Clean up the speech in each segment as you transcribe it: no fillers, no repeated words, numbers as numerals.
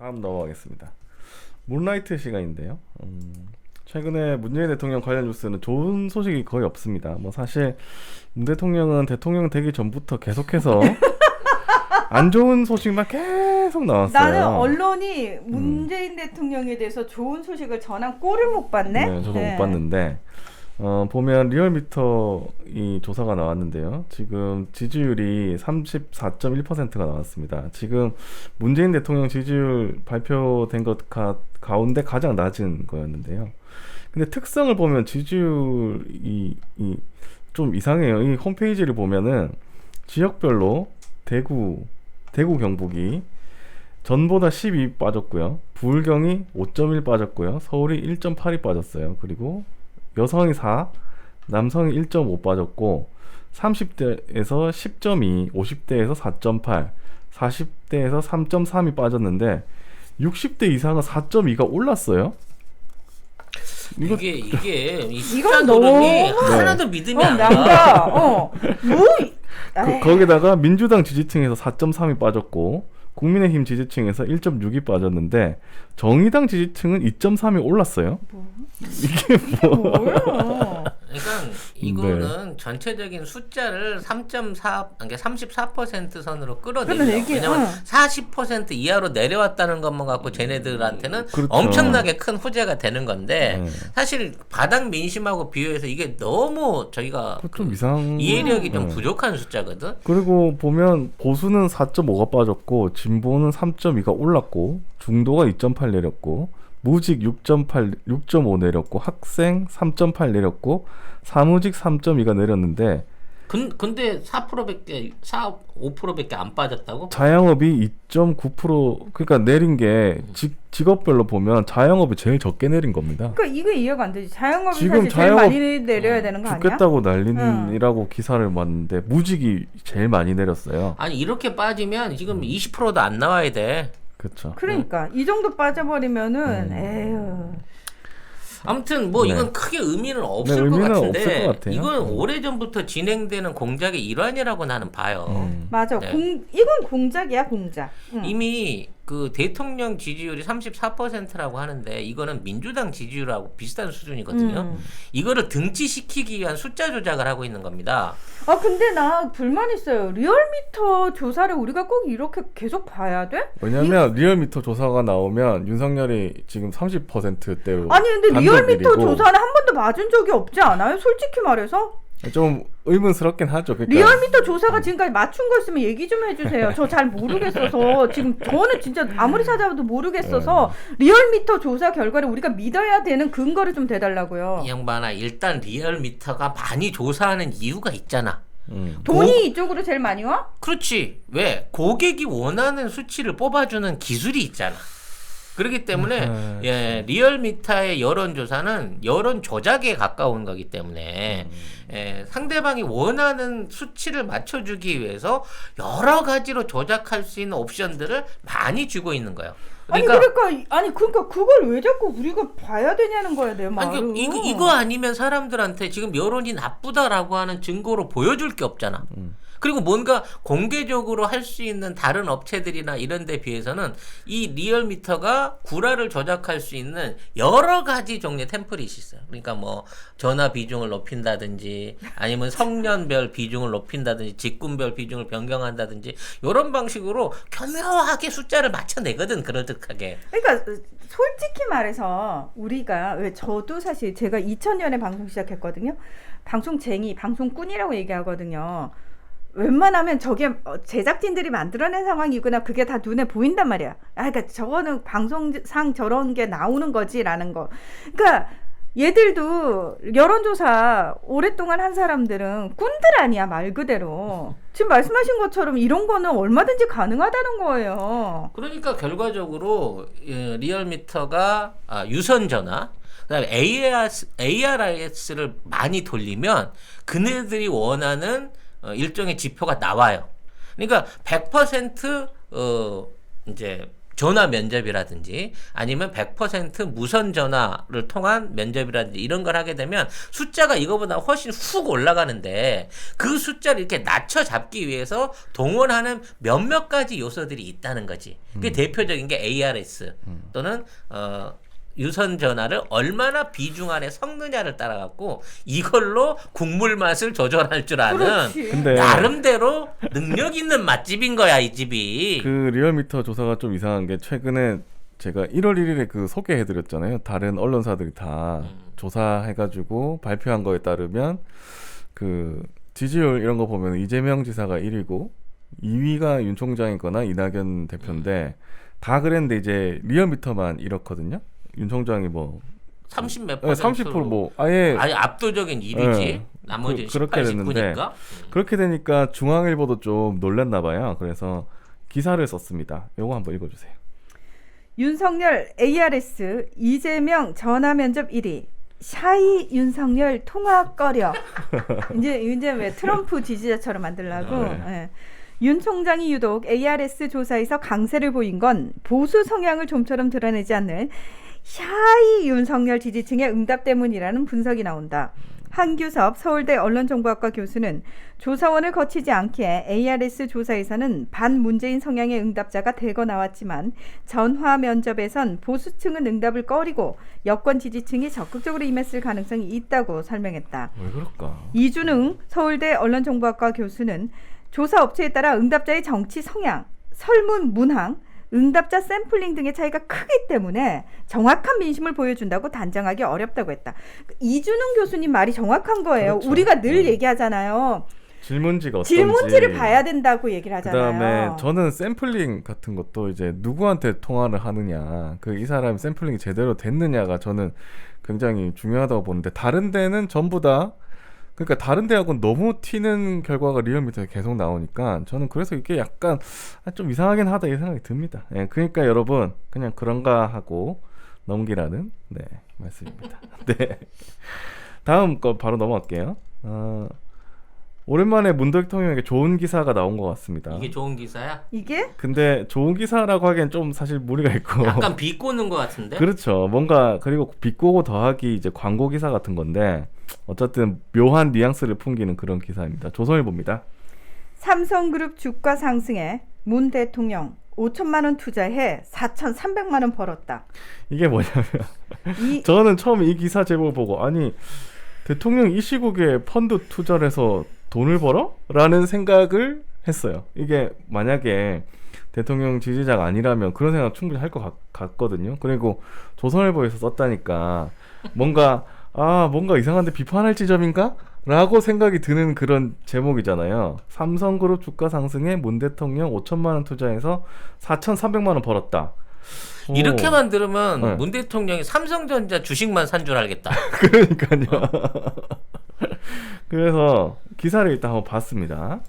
다음 넘어가겠습니다. 문라이트 시간인데요. 최근에 문재인 대통령 관련 뉴스는 좋은 소식이 거의 없습니다. 뭐 사실 문 대통령은 대통령 되기 전부터 계속해서 안 좋은 소식만 계속 나왔어요. 나는 언론이 문재인 대통령에 대해서 좋은 소식을 전한 꼴을 못 봤네. 네, 저도 못 봤는데 보면 리얼미터 이 조사가 나왔는데요. 지금 지지율이 34.1%가 나왔습니다. 지금 문재인 대통령 지지율 발표된 것 가운데 가장 낮은 거였는데요. 근데 특성을 보면 지지율이 좀 이상해요. 이 홈페이지를 보면은 지역별로 대구 경북이 전보다 12 빠졌고요. 부울경이 5.1 빠졌고요. 서울이 1.8이 빠졌어요. 그리고 여성이 4, 남성이 1.5 빠졌고 30대에서 10.2, 50대에서 4.8, 40대에서 3.3이 빠졌는데 60대 이상은 4.2가 올랐어요. 이게 이 이건 숫자 너무 노름이 하나도 믿음이 안 가. 난가. 뭐? 거기다가 민주당 지지층에서 4.3이 빠졌고 국민의힘 지지층에서 1.6이 빠졌는데 정의당 지지층은 2.3이 올랐어요. 이게 뭐야? 그러니까 이거는 전체적인 숫자를 3.4, 그러니까 34% 선으로 끌어내려. 왜냐면 40% 이하로 내려왔다는 것만 갖고 쟤네들한테는 그렇죠. 엄청나게 큰 호재가 되는 건데 사실 바닥 민심하고 비교해서 이게 너무 저희가 좀 이해력이 좀 부족한 숫자거든. 그리고 보면 보수는 4.5가 빠졌고 진보는 3.2가 올랐고 중도가 2.8 내렸고 무직 6.5 내렸고 학생 3.8 내렸고 사무직 3.2가 내렸는데 근데 4%밖에 5%밖에 안 빠졌다고? 자영업이 2.9% 그러니까 내린 게 직업별로 보면 자영업이 제일 적게 내린 겁니다. 그러니까 이거 이해가 안 되지. 자영업이 지금 사실 제일 많이 내려야 되는 거 아니야? 죽겠다고 난리라고 기사를 봤는데 무직이 제일 많이 내렸어요. 아니 이렇게 빠지면 지금 20%도 안 나와야 돼. 그렇죠. 그러니까 이 정도 빠져버리면은 에휴. 아무튼 뭐 네. 이건 크게 의미는 없을 네, 것 의미는 같은데 없을 것 같아요. 이건 오래전부터 진행되는 공작의 일환이라고 나는 봐요. 맞아. 네. 이건 공작이야, 공작. 이미 그 대통령 지지율이 34%라고 하는데 이거는 민주당 지지율하고 비슷한 수준이거든요. 이거를 등치시키기 위한 숫자 조작을 하고 있는 겁니다. 근데 나 불만 있어요. 리얼미터 조사를 우리가 꼭 이렇게 계속 봐야 돼? 왜냐면 리얼미터 조사가 나오면 윤석열이 지금 30%대로 아니 근데 리얼미터 조사는 한 번도 맞은 적이 없지 않아요? 솔직히 말해서? 좀 의문스럽긴 하죠. 그러니까 리얼미터 조사가 지금까지 맞춘 거 있으면 얘기 좀 해주세요. 저 잘 모르겠어서 지금 저는 진짜 아무리 찾아봐도 모르겠어서 리얼미터 조사 결과를 우리가 믿어야 되는 근거를 좀 대달라고요. 이 양반아 일단 리얼미터가 많이 조사하는 이유가 있잖아. 돈이 이쪽으로 제일 많이 와? 그렇지. 왜? 고객이 원하는 수치를 뽑아주는 기술이 있잖아. 그렇기 때문에 리얼미터의 여론조사는 여론 조작에 가까운 거기 때문에 상대방이 원하는 수치를 맞춰주기 위해서 여러 가지로 조작할 수 있는 옵션들을 많이 주고 있는 거예요. 그러니까 그걸 왜 자꾸 우리가 봐야 되냐는 거야 내 말은. 아니, 이거 아니면 사람들한테 지금 여론이 나쁘다라고 하는 증거로 보여줄 게 없잖아. 그리고 뭔가 공개적으로 할 수 있는 다른 업체들이나 이런 데 비해서는 이 리얼미터가 구라를 조작할 수 있는 여러 가지 종류의 템플릿이 있어요. 그러니까 뭐 전화 비중을 높인다든지 아니면 성년별 비중을 높인다든지 직군별 비중을 변경한다든지 이런 방식으로 교묘하게 숫자를 맞춰내거든. 그럴듯하게. 그러니까 솔직히 말해서 우리가 저도 사실 제가 2000년에 방송 시작했거든요. 방송쟁이, 방송꾼이라고 얘기하거든요. 웬만하면 저게 제작진들이 만들어낸 상황이구나 그게 다 눈에 보인단 말이야. 그러니까 저거는 방송상 저런 게 나오는 거지라는 거. 그러니까 얘들도 여론조사 오랫동안 한 사람들은 꾼들 아니야 말 그대로. 지금 말씀하신 것처럼 이런 거는 얼마든지 가능하다는 거예요. 그러니까 결과적으로 리얼미터가 유선전화 그다음에 ARS를 많이 돌리면 그네들이 원하는 일종의 지표가 나와요. 그러니까 100% 이제 전화 면접이라든지 아니면 100% 무선 전화를 통한 면접이라든지 이런 걸 하게 되면 숫자가 이거보다 훨씬 훅 올라가는데 그 숫자를 이렇게 낮춰 잡기 위해서 동원하는 몇몇 가지 요소들이 있다는 거지. 그게 대표적인 게 ARS 또는 유선 전화를 얼마나 비중 안에 섞느냐를 따라 갖고 이걸로 국물 맛을 조절할 줄 아는 그렇지. 근데 나름대로 능력 있는 맛집인 거야, 이 집이. 그 리얼미터 조사가 좀 이상한 게 최근에 제가 1월 1일에 그 소개해드렸잖아요. 다른 언론사들이 다 조사해가지고 발표한 거에 따르면 그 지지율 이런 거 보면 이재명 지사가 1위고 2위가 윤 총장이거나 이낙연 대표인데 다 그랬는데 이제 리얼미터만 이렇거든요. 윤 총장이 뭐 30 몇 네, 퍼센트 30%뭐 아예 압도적인 1위지. 네. 나머지 그렇게 18, 됐는데 19니까. 그렇게 되니까 중앙일보도 좀 놀랐나 봐요. 그래서 기사를 썼습니다. 요거 한번 읽어주세요. 윤석열 ARS 이재명 전화 면접 1위. 샤이 윤석열 통화 꺼려. 이제 왜 트럼프 지지자처럼 만들라고. 네. 예. 윤 총장이 유독 ARS 조사에서 강세를 보인 건 보수 성향을 좀처럼 드러내지 않는 샤이 윤석열 지지층의 응답 때문이라는 분석이 나온다. 한규섭 서울대 언론정보학과 교수는 조사원을 거치지 않기에 ARS 조사에서는 반문재인 성향의 응답자가 대거 나왔지만 전화 면접에선 보수층은 응답을 꺼리고 여권 지지층이 적극적으로 임했을 가능성이 있다고 설명했다. 왜 그럴까? 이준웅 서울대 언론정보학과 교수는 조사 업체에 따라 응답자의 정치 성향, 설문 문항, 응답자 샘플링 등의 차이가 크기 때문에 정확한 민심을 보여준다고 단정하기 어렵다고 했다. 이준웅 교수님 말이 정확한 거예요. 그렇죠. 우리가 늘 얘기하잖아요. 질문지가 어떤지. 질문지를 봐야 된다고 얘기를 하잖아요. 그다음에 저는 샘플링 같은 것도 이제 누구한테 통화를 하느냐, 그 이 사람이 샘플링이 제대로 됐느냐가 저는 굉장히 중요하다고 보는데 다른 데는 전부 다 그러니까 다른 데하고는 너무 튀는 결과가 리얼미터에 계속 나오니까 저는 그래서 이게 약간 좀 이상하긴 하다 이 생각이 듭니다. 예, 그러니까 여러분 그냥 그런가 하고 넘기라는 네 말씀입니다. 네, 다음 거 바로 넘어갈게요. 오랜만에 문 대통령에게 좋은 기사가 나온 것 같습니다. 이게 좋은 기사야? 이게 근데 좋은 기사라고 하기엔 좀 사실 무리가 있고 약간 비꼬는 것 같은데? 그렇죠. 뭔가 그리고 비꼬고 더하기 이제 광고 기사 같은 건데 어쨌든 묘한 뉘앙스를 풍기는 그런 기사입니다. 조선일보입니다. 삼성그룹 주가 상승에 문 대통령 5천만 원 투자해 4,300만 원 벌었다. 이게 뭐냐면 이 저는 처음 이 기사 제목을 보고 아니 대통령 이 시국에 펀드 투자를 해서 돈을 벌어? 라는 생각을 했어요. 이게 만약에 대통령 지지자가 아니라면 그런 생각 충분히 할 것 같거든요. 그리고 조선일보에서 썼다니까 뭔가 이상한데 비판할 지점인가? 라고 생각이 드는 그런 제목이잖아요. 삼성그룹 주가 상승에 문 대통령 5천만 원 투자해서 4,300만 원 벌었다. 오. 이렇게만 들으면 네. 문 대통령이 삼성전자 주식만 산 줄 알겠다. 그러니까요. 그래서 기사를 일단 한번 봤습니다.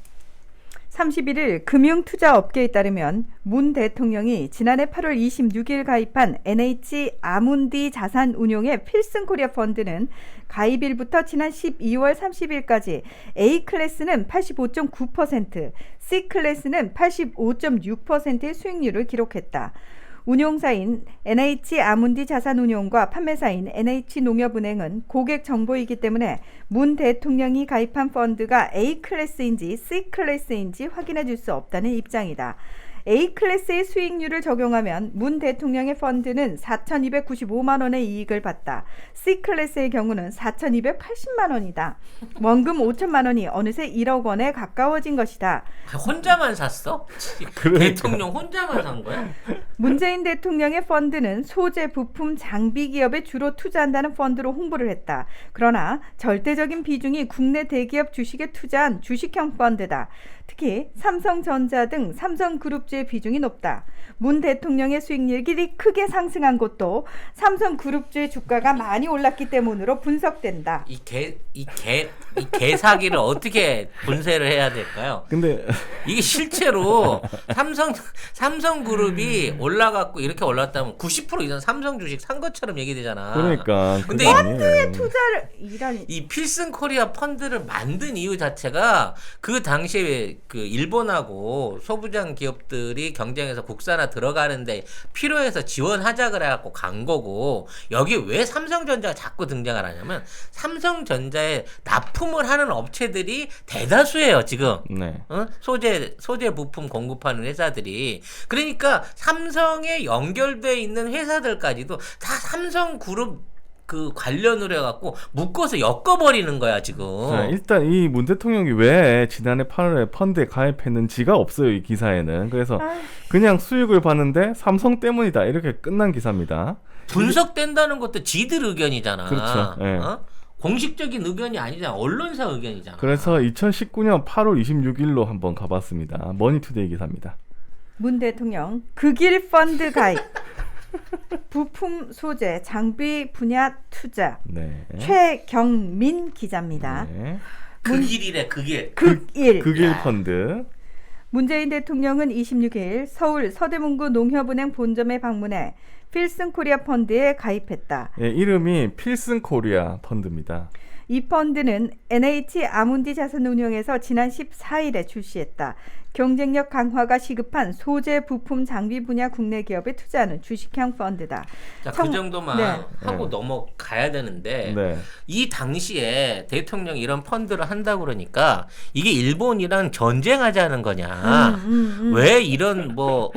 31일 금융투자업계에 따르면 문 대통령이 지난해 8월 26일 가입한 NH 아문디 자산운용의 필승코리아 펀드는 가입일부터 지난 12월 30일까지 A클래스는 85.9%, C클래스는 85.6%의 수익률을 기록했다. 운용사인 NH 아문디 자산운용과 판매사인 NH농협은행은 고객 정보이기 때문에 문 대통령이 가입한 펀드가 A클래스인지 C클래스인지 확인해 줄 수 없다는 입장이다. A클래스의 수익률을 적용하면 문 대통령의 펀드는 4,295만 원의 이익을 봤다. C클래스의 경우는 4,280만 원이다. 원금 5천만 원이 어느새 1억 원에 가까워진 것이다. 혼자만 샀어? 그러니까. 대통령 혼자만 산 거야? 문재인 대통령의 펀드는 소재, 부품, 장비 기업에 주로 투자한다는 펀드로 홍보를 했다. 그러나 절대적인 비중이 국내 대기업 주식에 투자한 주식형 펀드다. 특히 삼성전자 등 삼성그룹주의 비중이 높다. 문 대통령의 수익률이 크게 상승한 것도 삼성그룹주의 주가가 많이 올랐기 때문으로 분석된다. 이 개사기를 어떻게 분쇄를 해야 될까요? 근데 이게 실제로 삼성그룹이 올라갔고 이렇게 올랐다면 90% 이상 삼성 주식 산 것처럼 얘기되잖아. 그러니까 근데 펀드에 투자를 이란 이 필승코리아 펀드를 만든 이유 자체가 그 당시에 그 일본하고 소부장 기업들이 경쟁해서 국산화 들어가는데 필요해서 지원하자 그래갖고 간 거고 여기 왜 삼성전자가 자꾸 등장을 하냐면 삼성전자에 납품을 하는 업체들이 대다수예요 지금. 네. 소재 부품 공급하는 회사들이. 그러니까 삼성에 연결돼 있는 회사들까지도 다 삼성그룹 그 관련으로 해갖고 묶어서 엮어버리는 거야 지금. 자, 일단 이 문 대통령이 왜 지난해 8월에 펀드에 가입했는지가 없어요 이 기사에는. 그래서 그냥 수익을 봤는데 삼성 때문이다 이렇게 끝난 기사입니다. 분석된다는 것도 지들 의견이잖아. 그렇죠. 네. 공식적인 의견이 아니잖아. 언론사 의견이잖아. 그래서 2019년 8월 26일로 한번 가봤습니다. 머니투데이 기사입니다. 문 대통령 극일 펀드 가입. 부품 소재 장비 분야 투자. 네. 최경민 기자입니다. 네. 극일이래 극일. 극일 펀드. 문재인 대통령은 26일 서울 서대문구 농협은행 본점에 방문해 필승 코리아 펀드에 가입했다. 네, 이름이 필승 코리아 펀드입니다. 이 펀드는 NH 아문디 자산운용에서 지난 14일에 출시했다. 경쟁력 강화가 시급한 소재, 부품, 장비 분야 국내 기업에 투자하는 주식형 펀드다. 자, 그 정도만 네. 하고 넘어가야 되는데 네. 이 당시에 대통령이 이런 펀드를 한다고 그러니까 이게 일본이랑 전쟁하자는 거냐. 왜 이런 뭐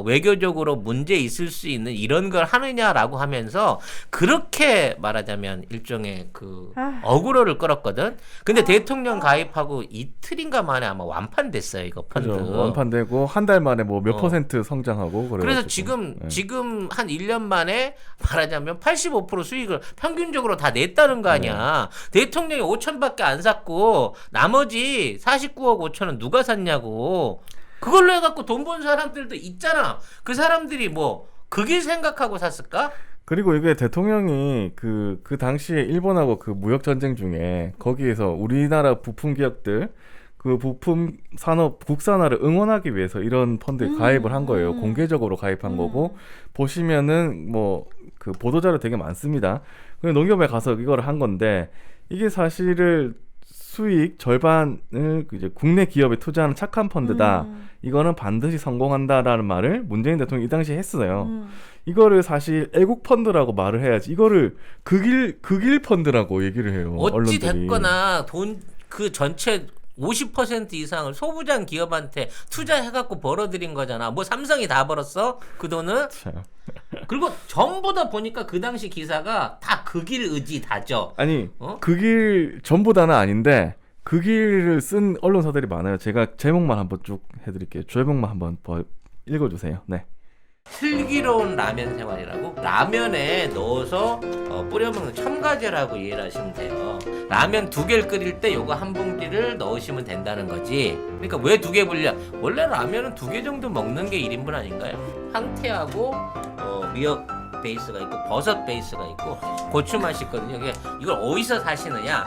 외교적으로 문제 있을 수 있는 이런 걸 하느냐라고 하면서 그렇게 말하자면 일종의 그 어그로를 끌었거든. 근데 대통령 가입하고 이틀인가 만에 아마 완판됐어요 이거 펀드. 그죠. 완판되고 한 달 만에 뭐 몇 퍼센트 성장하고 그래서 그래가지고. 지금 한 1년 만에 말하자면 85% 수익을 평균적으로 다 냈다는 거 아니야. 대통령이 5천밖에 안 샀고 나머지 49억 5천은 누가 샀냐고. 그걸로 해갖고 돈 번 사람들도 있잖아. 그 사람들이 뭐 그길 생각하고 샀을까? 그리고 이게 대통령이 그 당시에 일본하고 그 무역 전쟁 중에 거기에서 우리나라 부품 기업들 그 부품 산업 국산화를 응원하기 위해서 이런 펀드에 가입을 한 거예요. 공개적으로 가입한 거고 보시면은 뭐 그 보도자료 되게 많습니다. 그래서 농협에 가서 이걸 한 건데 이게 사실은 수익 절반을 이제 국내 기업에 투자하는 착한 펀드다. 이거는 반드시 성공한다라는 말을 문재인 대통령이 이 당시에 했어요. 이거를 사실 애국 펀드라고 말을 해야지. 이거를 극일 펀드라고 얘기를 해요. 어찌 언론들이. 됐거나 돈 그 전체 50% 이상을 소부장 기업한테 투자해갖고 벌어들인 거잖아. 뭐 삼성이 다 벌었어? 그 돈은? 참. 그리고 전부 다 보니까 그 당시 기사가 다 극일 의지 다죠. 아니 극일 전부 다는 아닌데 극일을 쓴 언론사들이 많아요. 제가 제목만 한번 쭉 해드릴게요. 제목만 한번 읽어주세요. 네. 슬기로운 라면 생활이라고 라면에 넣어서 뿌려먹는 첨가제라고 이해를 하시면 돼요. 라면 2개를 끓일 때 요거 한 봉지를 넣으시면 된다는 거지. 그러니까 왜 2개 불려? 원래 라면은 2개 정도 먹는 게 1인분 아닌가요? 황태하고 미역 베이스가 있고 버섯 베이스가 있고 고추 맛이 있거든요. 이걸 어디서 사시느냐?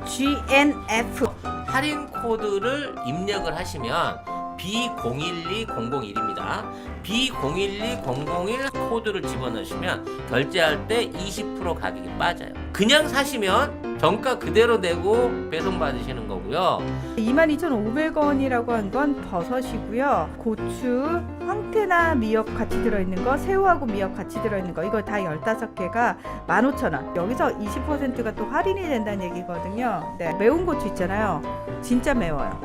GNF 할인 코드를 입력을 하시면 B012001입니다. B012001 코드를 집어넣으시면 결제할 때 20% 가격이 빠져요. 그냥 사시면 정가 그대로 내고 배송 받으시는 거고요. 22,500원이라고 한 건 버섯이고요. 고추, 황태나 미역 같이 들어있는 거, 새우하고 미역 같이 들어있는 거, 이거 다 15개가 15,000원. 여기서 20%가 또 할인이 된다는 얘기거든요. 네, 매운 고추 있잖아요. 진짜 매워요.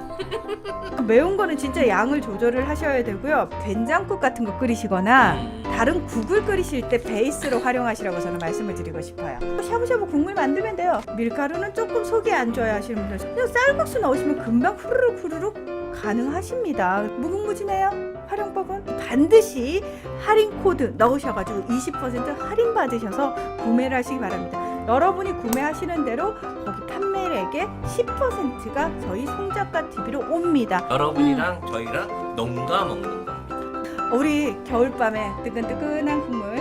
매운 거는 진짜 양을 조절을 하셔야 되고요. 된장국 같은 거 끓이시거나 다른 국을 끓이실 때 베이스로 활용하시라고 저는 말씀을 드리고 싶어요. 샤브샤브 국물 만들면 돼요. 밀가루는 조금 속이 안 좋아야 하시는 분들 그냥 쌀국수 넣으시면 금방 후루룩 가능하십니다. 무궁무진해요. 활용법은 반드시 할인 코드 넣으셔가지고 20% 할인 받으셔서 구매를 하시기 바랍니다. 여러분이 구매하시는 대로 거기 판매액의 10%가 저희 송작가 TV로 옵니다. 여러분이랑 저희랑 농가 먹는 겁니다. 우리 겨울밤에 뜨끈뜨끈한 국물,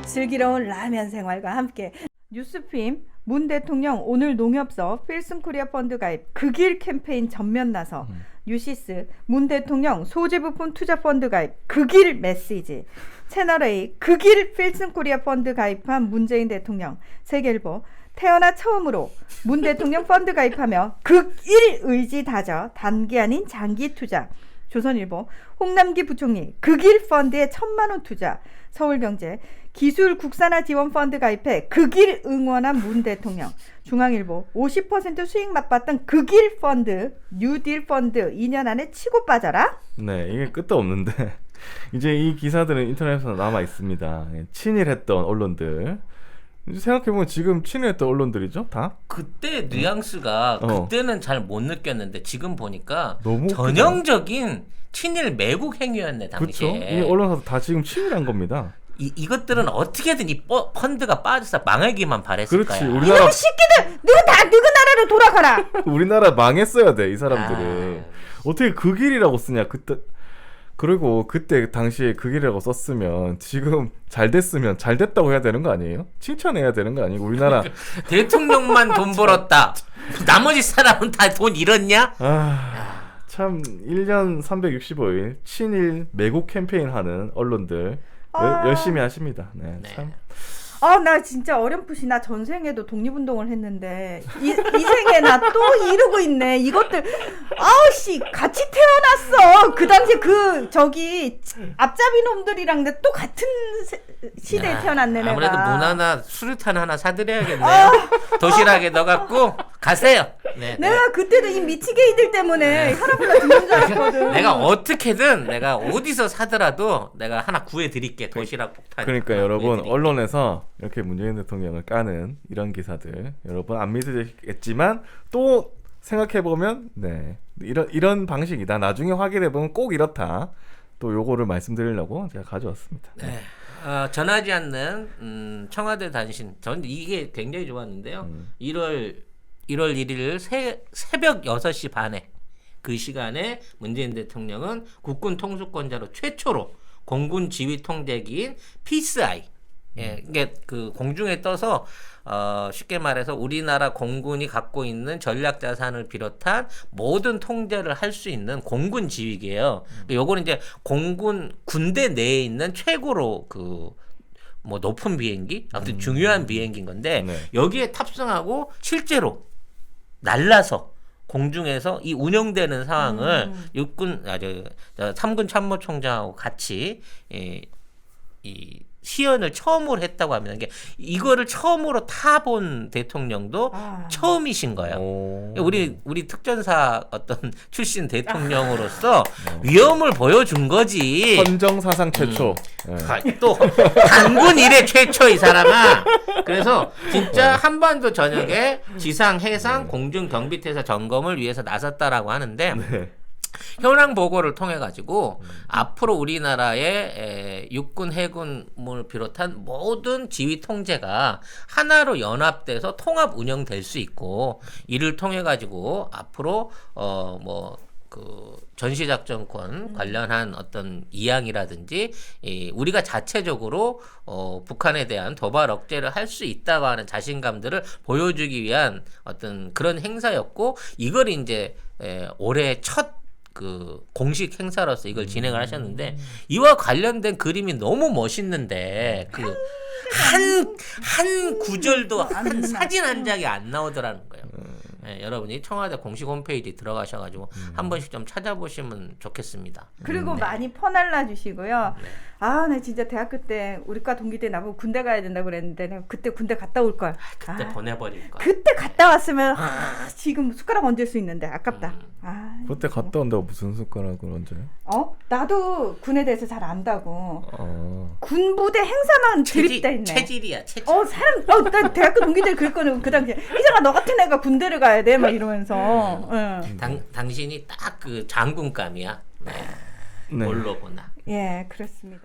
슬기로운 라면 생활과 함께 뉴스핌 문 대통령 오늘 농협서 필승 코리아 펀드 가입 극일 캠페인 전면 나서 뉴시스 문 대통령 소재 부품 투자 펀드 가입 극일 메시지 채널A 극일 필승 코리아 펀드 가입한 문재인 대통령 세계일보 태어나 처음으로 문 대통령 펀드 가입하며 극일 의지 다져 단기 아닌 장기 투자. 조선일보 홍남기 부총리 극일 펀드에 1,000만 원 투자. 서울경제 기술 국산화 지원 펀드 가입해 극일 응원한 문 대통령. 중앙일보 50% 수익 맛봤던 극일 펀드 뉴딜 펀드 2년 안에 치고 빠져라. 네, 이게 끝도 없는데 이제 이 기사들은 인터넷에 남아 있습니다. 친일했던 언론들. 이제 생각해보면 지금 친일했던 언론들이죠, 다. 그때 뉘앙스가 그때는 잘 못 느꼈는데 지금 보니까 너무 전형적인 친일 매국 행위였네 그렇죠. 당시에. 이 언론사도 다 지금 친일한 겁니다. 이것들은 어떻게든 이 펀드가 빠져서 망하기만 바랬을 그렇지. 거야. 우리나라 이놈의 새끼들 누구 나라로 돌아가라. 우리나라 망했어야 돼, 이 사람들은. 어떻게 극일이라고 쓰냐, 그때. 그리고 그때 당시에 극일이라고 썼으면 지금 잘 됐으면 잘 됐다고 해야 되는 거 아니에요? 칭찬해야 되는 거 아니에요? 우리나라 대통령만 돈 벌었다. 나머지 사람은 다 돈 잃었냐? 참 1년 365일 친일 매국 캠페인 하는 언론들 열심히 하십니다. 네, 네. 참. 나 진짜 어렴풋이 나 전생에도 독립운동을 했는데 이 생에 나 또 이러고 있네. 이것들 아우씨 같이 태어났어. 그 당시에 저기 앞잡이 놈들이랑 내 또 같은 시대에 태어났네 내가. 아무래도 문 하나 수류탄 하나 사드려야겠네요. 도시락에 넣어갖고 가세요. 네, 내가 그때도 이 미치게이들 때문에 혈압을 듣는 줄 알았거든. 내가 어떻게든 내가 어디서 사더라도 내가 하나 구해드릴게. 도시락 폭탄. 그러니까 여러분 구해드릴게. 언론에서 이렇게 문재인 대통령을 까는 이런 기사들 여러분 안 믿으시겠지만 또 생각해보면 네 이런 방식이다. 나중에 확인해보면 꼭 이렇다. 또 요거를 말씀드리려고 제가 가져왔습니다. 네. 전하지 않는 청와대 단신. 전 이게 굉장히 좋았는데요. 1월 1일 새벽 6시 반에 그 시간에 문재인 대통령은 국군 통수권자로 최초로 공군 지휘 통제기인 피스아이 이게 그 공중에 떠서 쉽게 말해서 우리나라 공군이 갖고 있는 전략 자산을 비롯한 모든 통제를 할 수 있는 공군 지휘기예요. 요거는 이제 공군 군대 내에 있는 최고로 뭐 높은 비행기, 아무튼 중요한 비행기인 건데 네. 여기에 탑승하고 실제로 날라서 공중에서 이 운영되는 상황을 육군 삼군 참모총장하고 같이 이 시연을 처음으로 했다고 합니다. 그러니까 이거를 처음으로 타본 대통령도 처음이신 거예요. 우리 특전사 어떤 출신 대통령으로서 위험을 보여준 거지. 헌정 사상 최초. 네. 또 단군 이래 최초 이 사람아. 그래서 진짜 한반도 전역에 지상, 해상, 공중 경비태세 점검을 위해서 나섰다라고 하는데. 네. 현황 보고를 통해 가지고 앞으로 우리나라의 육군, 해군을 비롯한 모든 지휘 통제가 하나로 연합돼서 통합 운영될 수 있고 이를 통해 가지고 앞으로 전시작전권 관련한 어떤 이양이라든지 우리가 자체적으로 북한에 대한 도발 억제를 할 수 있다고 하는 자신감들을 보여주기 위한 어떤 그런 행사였고 이걸 이제 올해 첫 공식 행사로서 이걸 진행을 하셨는데 이와 관련된 그림이 너무 멋있는데 한 구절도 한 사진 한 장이 안 나오더라는 거예요. 네, 여러분이 청와대 공식 홈페이지 들어가셔가지고 한 번씩 좀 찾아보시면 좋겠습니다. 그리고 많이 퍼날라 주시고요. 나 진짜 대학교 때 우리과 동기들 나보고 군대 가야 된다고 그랬는데 내가 그때 군대 갔다 올 걸. 그때 보내버릴 거야. 그때 갔다 왔으면 지금 숟가락 얹을 수 있는데 아깝다. 그때 갔다 온다고 무슨 숟가락을 얹어요? 나도 군에 대해서 잘 안다고. 군부대 행사만 드립다 했네. 체질이야, 체질. 나 대학교 동기들 그랬거든. 그 당시에 희정아 너 같은 애가 군대를 가야 돼 막 이러면서. 당신이 딱 그 장군감이야. 네. 네. 뭘로 보나. 예, 그렇습니다.